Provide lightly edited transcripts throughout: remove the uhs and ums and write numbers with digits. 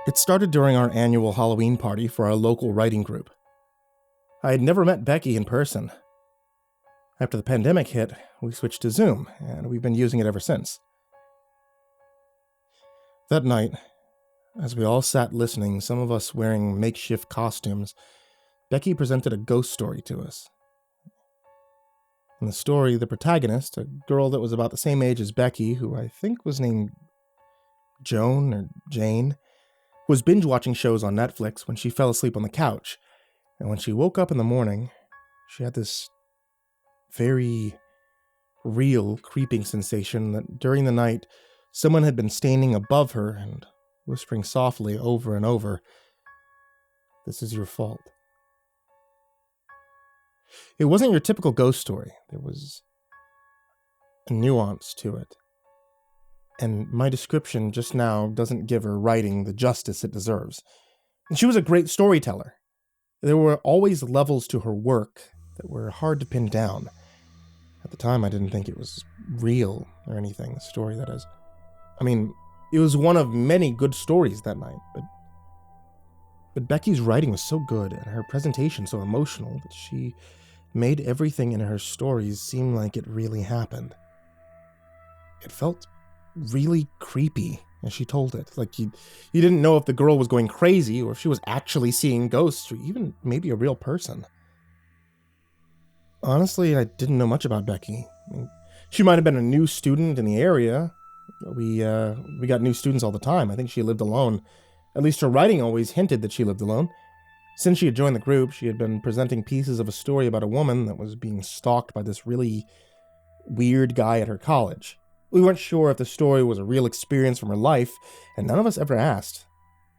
It started during our annual Halloween party for our local writing group. I had never met Becky in person. After the pandemic hit, we switched to Zoom, and we've been using it ever since. That night, as we all sat listening, some of us wearing makeshift costumes, Becky presented a ghost story to us. In the story, the protagonist, a girl that was about the same age as Becky, who I think was named Joan or Jane, was binge-watching shows on Netflix when she fell asleep on the couch, and when she woke up in the morning, she had this very real creeping sensation that during the night, someone had been standing above her and whispering softly over and over, "This is your fault." It wasn't your typical ghost story. There was a nuance to it. And my description just now doesn't give her writing the justice it deserves. And she was a great storyteller. There were always levels to her work that were hard to pin down. At the time, I didn't think it was real or anything, the story that is. I mean, it was one of many good stories that night, but Becky's writing was so good and her presentation so emotional that she made everything in her stories seem like it really happened. It felt really creepy as she told it. Like you didn't know if the girl was going crazy or if she was actually seeing ghosts or even maybe a real person. Honestly, I didn't know much about Becky. I mean, she might have been a new student in the area. We got new students all the time. I think she lived alone. At least her writing always hinted that she lived alone. Since she had joined the group, she had been presenting pieces of a story about a woman that was being stalked by this really weird guy at her college. We weren't sure if the story was a real experience from her life, and none of us ever asked.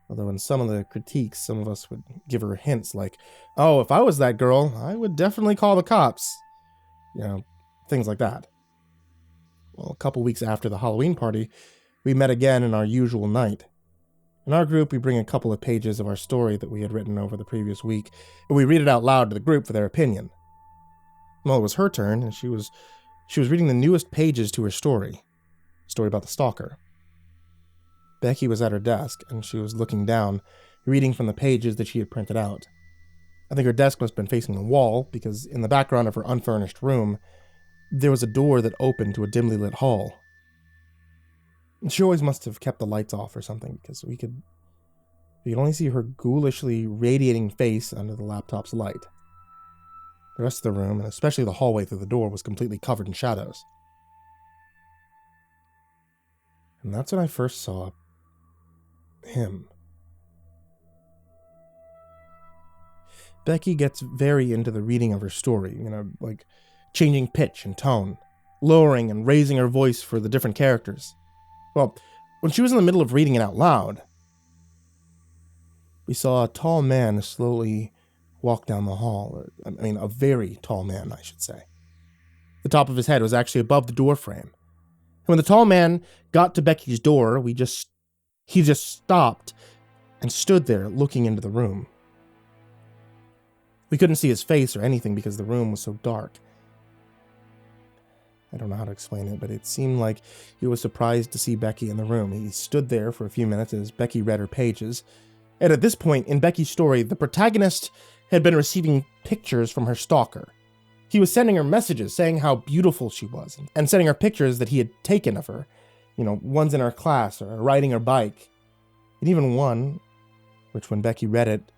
Although in some of the critiques, some of us would give her hints like, "Oh, if I was that girl, I would definitely call the cops." You know, things like that. Well, a couple weeks after the Halloween party, we met again in our usual night. In our group, we bring a couple of pages of our story that we had written over the previous week, and we read it out loud to the group for their opinion. Well, it was her turn, and she was reading the newest pages to her story. A story about the stalker. Becky was at her desk, and she was looking down, reading from the pages that she had printed out. I think her desk must have been facing the wall, because in the background of her unfurnished room, there was a door that opened to a dimly lit hall. She always must have kept the lights off or something, because we could only see her ghoulishly radiating face under the laptop's light. The rest of the room, and especially the hallway through the door, was completely covered in shadows. And that's when I first saw him. Becky gets very into the reading of her story, like changing pitch and tone, lowering and raising her voice for the different characters. Well, when she was in the middle of reading it out loud, we saw a tall man slowly walk down the hall. A very tall man, I should say. The top of his head was actually above the door frame. And when the tall man got to Becky's door, he just stopped and stood there looking into the room. We couldn't see his face or anything because the room was so dark. I don't know how to explain it, but it seemed like he was surprised to see Becky in the room. He stood there for a few minutes as Becky read her pages. And at this point in Becky's story, the protagonist had been receiving pictures from her stalker. He was sending her messages saying how beautiful she was and sending her pictures that he had taken of her. Ones in her class or riding her bike. And even one, which when Becky read it,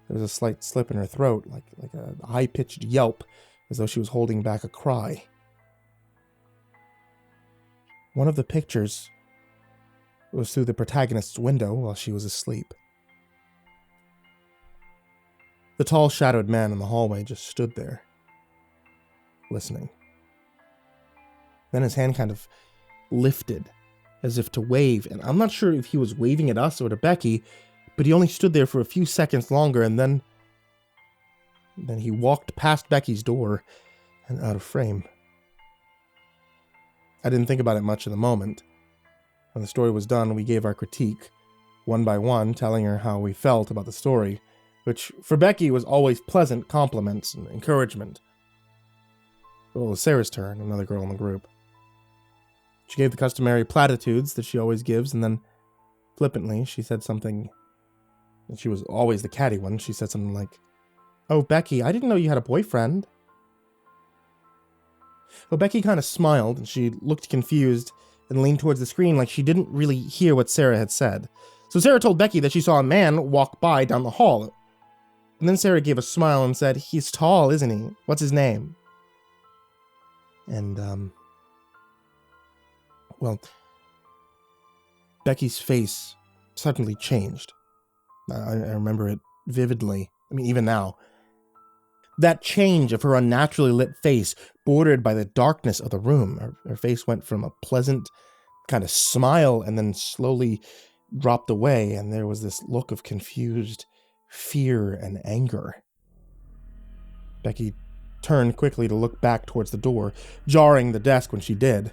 there was a slight slip in her throat, like a high-pitched yelp, as though she was holding back a cry. One of the pictures was through the protagonist's window while she was asleep. The tall, shadowed man in the hallway just stood there, listening. Then his hand kind of lifted, as if to wave, and I'm not sure if he was waving at us or to Becky, but he only stood there for a few seconds longer, and then he walked past Becky's door and out of frame. I didn't think about it much in the moment. When the story was done, we gave our critique, one by one, telling her how we felt about the story, which for Becky was always pleasant compliments and encouragement. Well, it was Sarah's turn, another girl in the group. She gave the customary platitudes that she always gives, and then, flippantly, she said something And she was always the catty one. She said something like, "Oh, Becky, I didn't know you had a boyfriend." Well, Becky kind of smiled, and she looked confused and leaned towards the screen like she didn't really hear what Sarah had said. So Sarah told Becky that she saw a man walk by down the hall. And then Sarah gave a smile and said, "He's tall, isn't he? What's his name?" And, well, Becky's face suddenly changed. I remember it vividly. I mean, even now. That change of her unnaturally lit face, bordered by the darkness of the room. Her face went from a pleasant kind of smile and then slowly dropped away, and there was this look of confused fear and anger. Becky turned quickly to look back towards the door, jarring the desk when she did.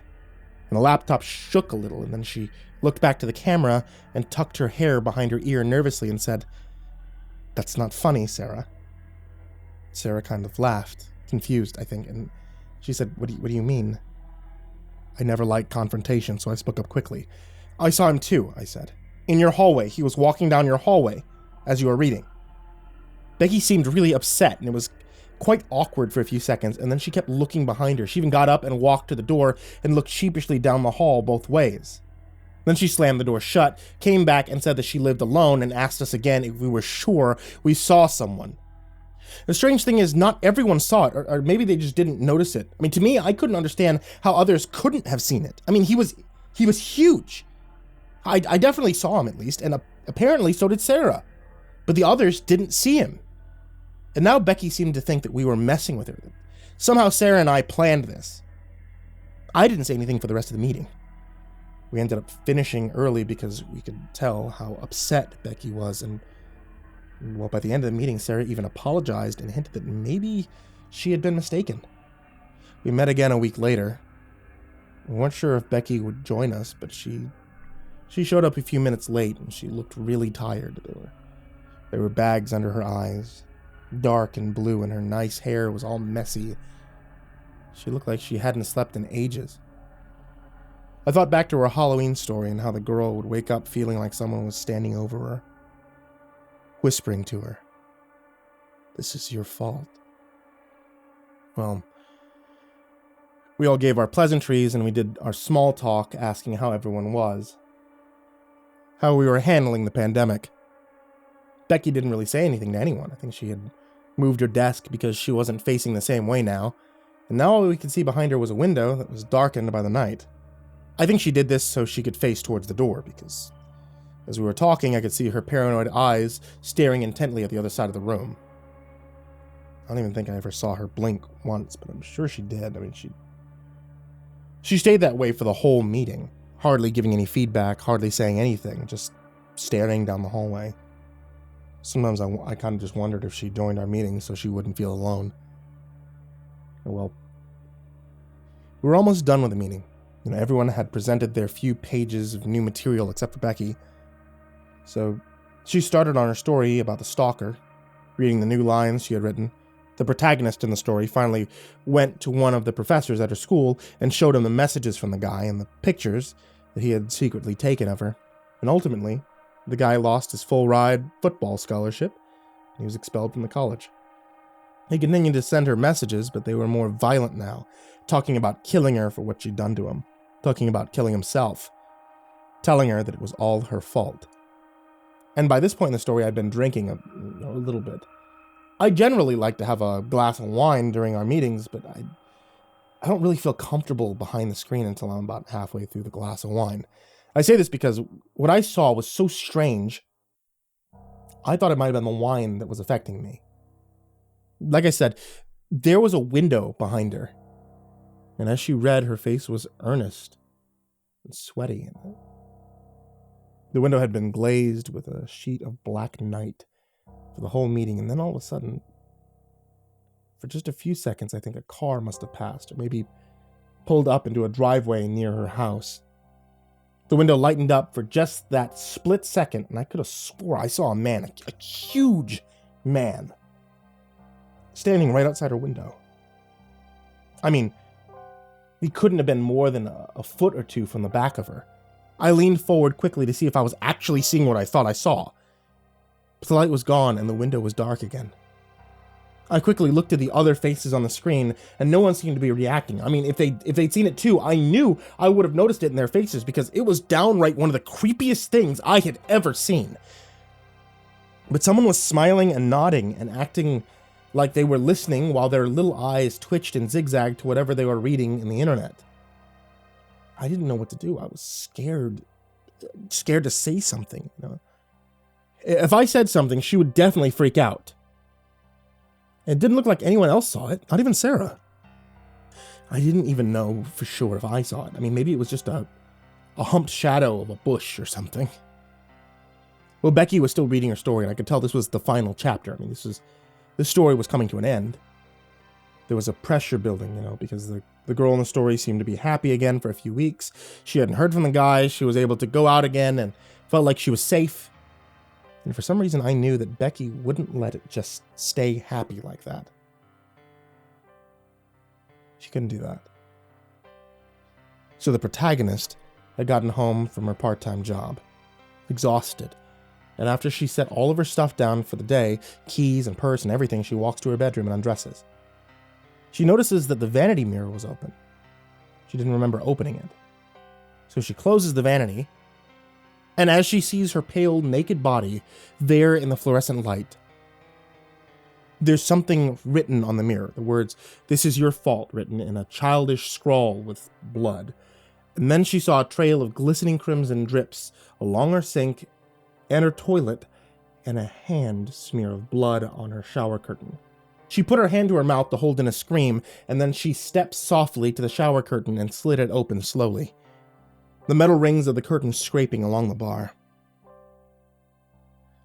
And the laptop shook a little, and then she looked back to the camera and tucked her hair behind her ear nervously and said, "That's not funny, Sarah." Sarah kind of laughed, confused, I think, and she said, what do you mean?" I never liked confrontation, so I spoke up quickly. "I saw him too," I said. "In your hallway. He was walking down your hallway as you were reading." Becky seemed really upset, and it was quite awkward for a few seconds, and then she kept looking behind her. She even got up and walked to the door and looked sheepishly down the hall both ways. Then she slammed the door shut, came back and said that she lived alone, and asked us again if we were sure we saw someone. The strange thing is, not everyone saw it, or maybe they just didn't notice it. I mean, to me, I couldn't understand how others couldn't have seen it. I mean, he was huge. I definitely saw him, at least, and apparently so did Sarah. But the others didn't see him. And now Becky seemed to think that we were messing with her. Somehow Sarah and I planned this. I didn't say anything for the rest of the meeting. We ended up finishing early because we could tell how upset Becky was, and well, by the end of the meeting, Sarah even apologized and hinted that maybe she had been mistaken. We met again a week later. We weren't sure if Becky would join us, but she showed up a few minutes late, and she looked really tired. There were bags under her eyes, dark and blue, and her nice hair was all messy. She looked like she hadn't slept in ages. I thought back to her Halloween story and how the girl would wake up feeling like someone was standing over her, whispering to her, "This is your fault." Well, we all gave our pleasantries and we did our small talk asking how everyone was, how we were handling the pandemic. Becky didn't really say anything to anyone. I think she had moved her desk because she wasn't facing the same way now, and now all we could see behind her was a window that was darkened by the night. I think she did this so she could face towards the door, because as we were talking, I could see her paranoid eyes staring intently at the other side of the room. I don't even think I ever saw her blink once, but I'm sure she did. I mean, she stayed that way for the whole meeting, hardly giving any feedback, hardly saying anything, just staring down the hallway. Sometimes I kind of just wondered if she joined our meeting so she wouldn't feel alone. Well, we were almost done with the meeting. Everyone had presented their few pages of new material except for Becky. So she started on her story about the stalker, reading the new lines she had written. The protagonist in the story finally went to one of the professors at her school and showed him the messages from the guy and the pictures that he had secretly taken of her. And ultimately, the guy lost his full-ride football scholarship, and he was expelled from the college. He continued to send her messages, but they were more violent now, talking about killing her for what she'd done to him, talking about killing himself, telling her that it was all her fault. And by this point in the story, I'd been drinking a little bit. I generally like to have a glass of wine during our meetings, but I don't really feel comfortable behind the screen until I'm about halfway through the glass of wine. I say this because what I saw was so strange, I thought it might have been the wine that was affecting me. Like I said, there was a window behind her, and as she read, her face was earnest and sweaty. The window had been glazed with a sheet of black night for the whole meeting, and then all of a sudden, for just a few seconds, I think a car must have passed, or maybe pulled up into a driveway near her house. The window lightened up for just that split second, and I could have swore I saw a man, a huge man, standing right outside her window. I mean, he couldn't have been more than a foot or two from the back of her. I leaned forward quickly to see if I was actually seeing what I thought I saw. but the light was gone and the window was dark again. I quickly looked at the other faces on the screen, and no one seemed to be reacting. I mean, if they'd seen it too, I knew I would have noticed it in their faces because it was downright one of the creepiest things I had ever seen. But someone was smiling and nodding and acting like they were listening while their little eyes twitched and zigzagged to whatever they were reading in the internet. I didn't know what to do. I was scared to say something. You know? If I said something, she would definitely freak out. It didn't look like anyone else saw it, not even Sarah. I didn't even know for sure if I saw it. I mean, maybe it was just a humped shadow of a bush or something. Well, Becky was still reading her story, and I could tell this was the final chapter. I mean, this story was coming to an end. There was a pressure building, you know, because the girl in the story seemed to be happy again for a few weeks. She hadn't heard from the guy. She was able to go out again and felt like she was safe. And for some reason, I knew that Becky wouldn't let it just stay happy like that. She couldn't do that. So the protagonist had gotten home from her part-time job, exhausted. And after she set all of her stuff down for the day, keys and purse and everything, she walks to her bedroom and undresses. She notices that the vanity mirror was open. She didn't remember opening it. So she closes the vanity, and as she sees her pale, naked body there in the fluorescent light, there's something written on the mirror. The words, "This is your fault," written in a childish scrawl with blood. And then she saw a trail of glistening crimson drips along her sink and her toilet, and a hand smear of blood on her shower curtain. She put her hand to her mouth to hold in a scream, and then she stepped softly to the shower curtain and slid it open slowly, the metal rings of the curtain scraping along the bar.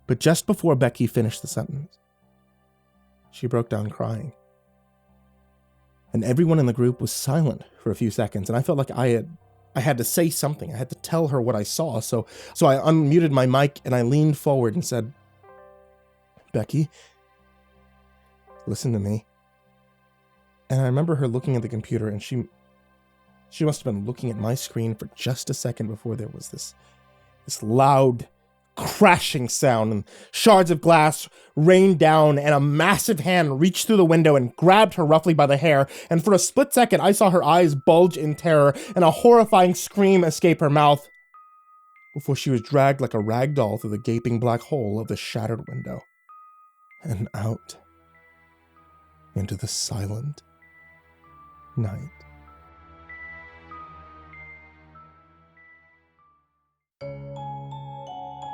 But just before Becky finished the sentence, she broke down crying. And everyone in the group was silent for a few seconds, and I felt like I had to say something. I had to tell her what I saw, so I unmuted my mic and I leaned forward and said, "Becky, listen to me." And I remember her looking at the computer, and she must have been looking at my screen for just a second before there was this loud crashing sound, and shards of glass rained down, and a massive hand reached through the window and grabbed her roughly by the hair, and for a split second I saw her eyes bulge in terror and a horrifying scream escape her mouth before she was dragged like a rag doll through the gaping black hole of the shattered window and out into the silent night.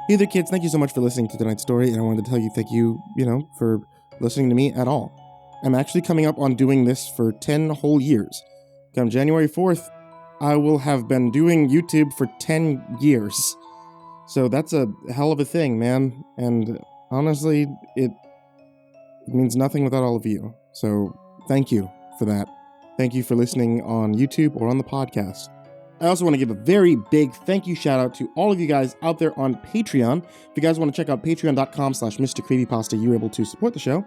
Hey there, kids. Thank you so much for listening to tonight's story, and I wanted to tell you thank you, for listening to me at all. I'm actually coming up on doing this for 10 whole years. Come January 4th, I will have been doing YouTube for 10 years. So that's a hell of a thing, man. And honestly, it means nothing without all of you. So thank you for that. Thank you for listening on YouTube or on the podcast. I also want to give a very big thank you shout out to all of you guys out there on Patreon. If you guys want to check out patreon.com/MrCreepyPasta, you're able to support the show,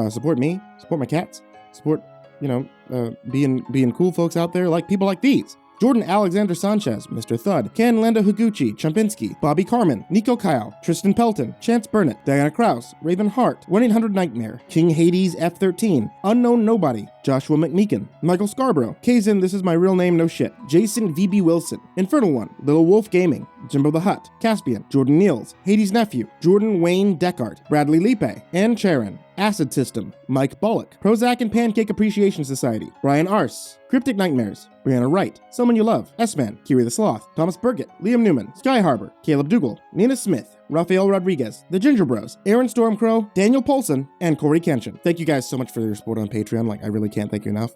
support me, support my cats, support, being cool folks out there, like people like these. Jordan Alexander Sanchez, Mr. Thud, Ken Lando Higuchi, Chompski, Bobby Karman, Nico Kaeo, Tristain Pelton, Chance Burnett, Diana Kraus, Raven Hart, 1-800-Nightmare, King Hades F13, Unknown Nobody, Joshua Mcmeekin, Michael Scharbrough, Kazan, ThisIsMyRealNameNoShit, Jason VB Wilson, InfernalOne, Lilwulfgaming, JimboTheHutt, Caspian, Jordan Nells, Hades' nephew, Jordan Wayne Deckard, Bradley Leipe, and Charron, AcidSystem, Mike Bullock, Prozac and Pancake Appreciation Society, Brian Arce, Cryptic Nightmares, Brianna Wright, Someone You Love, S-Man, Kiri the Sloth, Thomas Burgett, Liam Newman, Sky Harbor, Caleb Dougal, Nina Smith, Rafael Rodriguez, The Ginger Bros, Aaron Stormcrow, Daniel Polson, and Corey Kenshin. Thank you guys so much for your support on Patreon. I really can't thank you enough.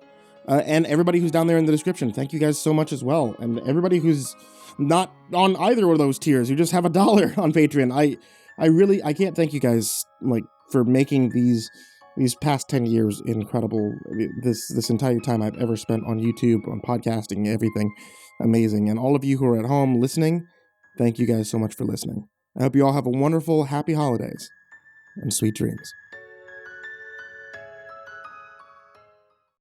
And everybody who's down there in the description, thank you guys so much as well. And everybody who's not on either of those tiers, who just have $1 on Patreon, I can't thank you guys, for making these past 10 years incredible. This entire time I've ever spent on YouTube, on podcasting, everything amazing. And all of you who are at home listening, thank you guys so much for listening. I hope you all have a wonderful, happy holidays and sweet dreams.